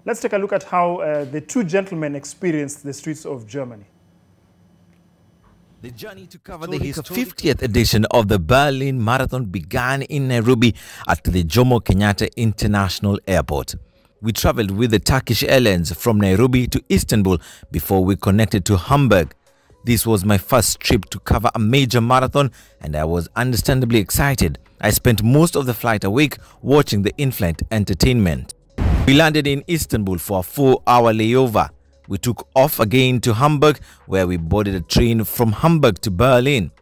Let's take a look at how the two gentlemen experienced the streets of Germany. The journey to cover the 50th edition of the Berlin Marathon began in Nairobi at the Jomo Kenyatta International Airport. We traveled with the Turkish Airlines from Nairobi to Istanbul before we connected to Hamburg. This was my first trip to cover a major marathon and I was understandably excited. I spent most of the flight awake watching the in-flight entertainment. We landed in Istanbul for a 4-hour layover. We took off again to Hamburg, where we boarded a train from Hamburg to Berlin.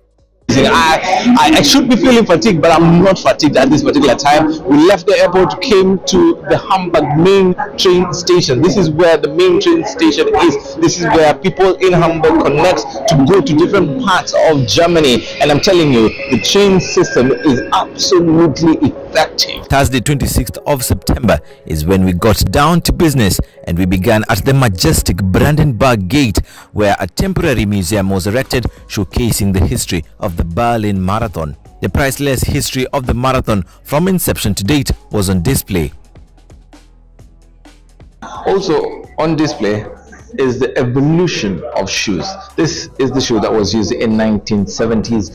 I should be feeling fatigued, but I'm not fatigued at this particular time. We left the airport, came to the Hamburg main train station. This is where the main train station is. This is where people in Hamburg connect to go to different parts of Germany. And I'm telling you, the train system is absolutely effective. Thursday, 26th of September is when we got down to business and we began at the majestic Brandenburg Gate, where a temporary museum was erected showcasing the history of the Berlin Marathon. The priceless history of the marathon from inception to date was on display. Also on display is the evolution of shoes. This is the shoe that was used in 1970s.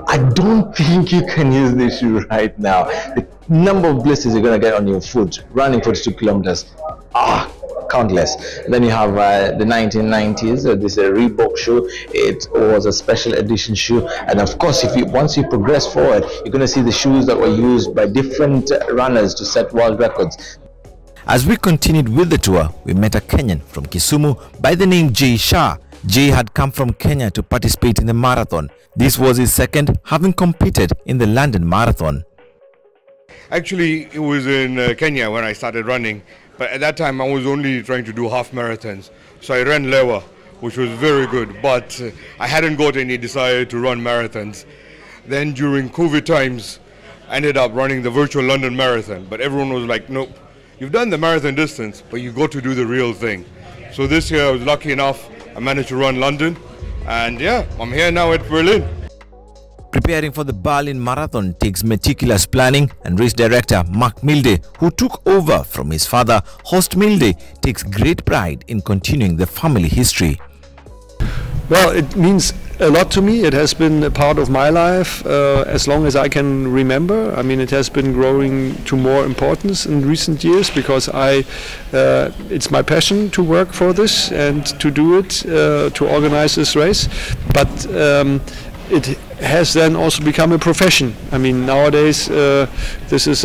I don't think you can use this shoe right now. The number of blisters you're going to get on your foot running 42 kilometers are countless. Then you have the 1990s. This is a Reebok shoe. It was a special edition shoe, and of course, once you progress forward, you're going to see the shoes that were used by different runners to set world records. As we continued with the tour, we met a Kenyan from Kisumu by the name Jay Shah. Jay had come from Kenya to participate in the marathon. This was his second, having competed in the London Marathon. Actually, it was in Kenya when I started running, but at that time I was only trying to do half marathons. So I ran Lewa, which was very good, but I hadn't got any desire to run marathons. Then during COVID times, I ended up running the virtual London Marathon, but everyone was like, nope, you've done the marathon distance, but you got to do the real thing. So this year I was lucky enough, I managed to run London, and yeah, I'm here now at Berlin. Preparing for the Berlin Marathon takes meticulous planning, and race director Mark Milde, who took over from his father Horst Milde, takes great pride in continuing the family history. Well, it means a lot to me. It has been a part of my life as long as I can remember. I mean, it has been growing to more importance in recent years because it's my passion to work for this and to do it, to organize this race. But it has then also become a profession. I mean, nowadays this is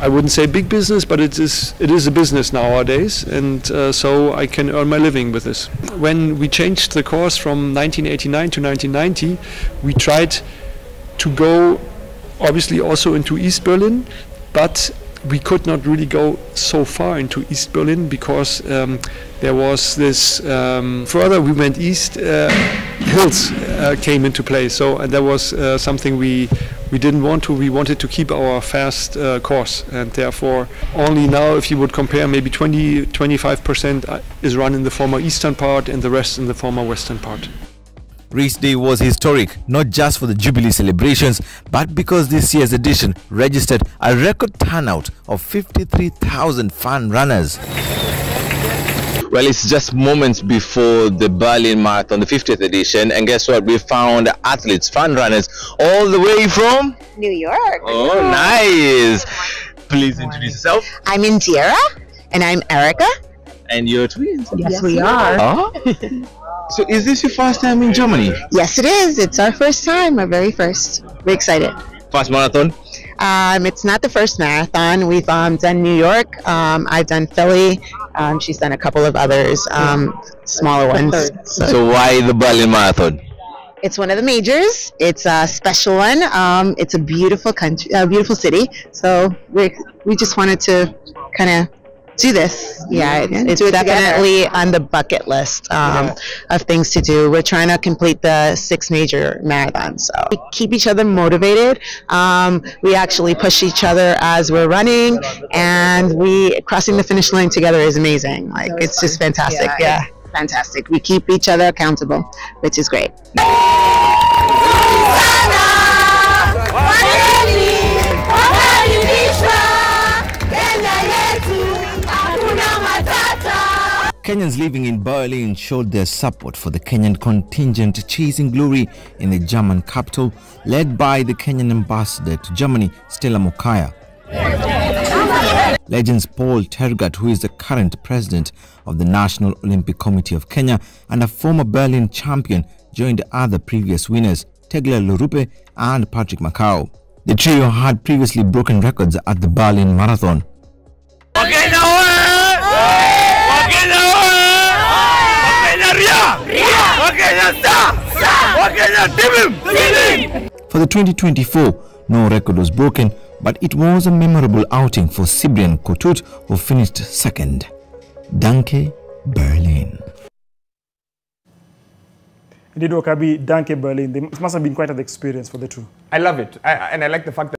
I wouldn't say big business, but it is a business nowadays, and so I can earn my living with this. When we changed the course from 1989 to 1990, we tried to go obviously also into East Berlin, but we could not really go so far into East Berlin because there was this further we went east, hills came into play. So and that was something we didn't want to. We wanted to keep our fast course, and therefore only now, if you would compare, maybe 20–25% is run in the former eastern part and the rest in the former western part. Race day was historic, not just for the Jubilee celebrations, but because this year's edition registered a record turnout of 53,000 fun runners. Well, it's just moments before the Berlin Marathon, the 50th edition, and guess what? We found athletes, fun runners, all the way from New York. Oh, nice! Please introduce yourself. I'm Indira, and I'm Erica. And you're twins. Yes, we are. Oh? So is this your first time in Germany? Yes, it is. It's our first time, our very first. We're excited. First marathon? It's not the first marathon. We've done New York. I've done Philly. She's done a couple of others, smaller ones. So why the Berlin Marathon? It's one of the majors. It's a special one. It's a beautiful country, beautiful city. So we just wanted to kind of do this. Yeah, it's definitely on the bucket list of things to do. We're trying to complete the 6 major marathons. So we keep each other motivated. We actually push each other as we're running, and crossing the finish line together is amazing. Like, it's just fantastic. Yeah, fantastic. We keep each other accountable, which is great. Kenyans living in Berlin showed their support for the Kenyan contingent chasing glory in the German capital, led by the Kenyan ambassador to Germany, Stella Mokaya. Legends Paul Tergat, who is the current president of the National Olympic Committee of Kenya and a former Berlin champion, joined other previous winners, Tegla Lorupe and Patrick Macau. The trio had previously broken records at the Berlin Marathon. For the 2024, no record was broken, but it was a memorable outing for Cyprian Kotut, who finished second. Danke, Berlin. Indeed, Wakabi, Danke, Berlin. It must have been quite an experience for the two. I love it. And I like the fact that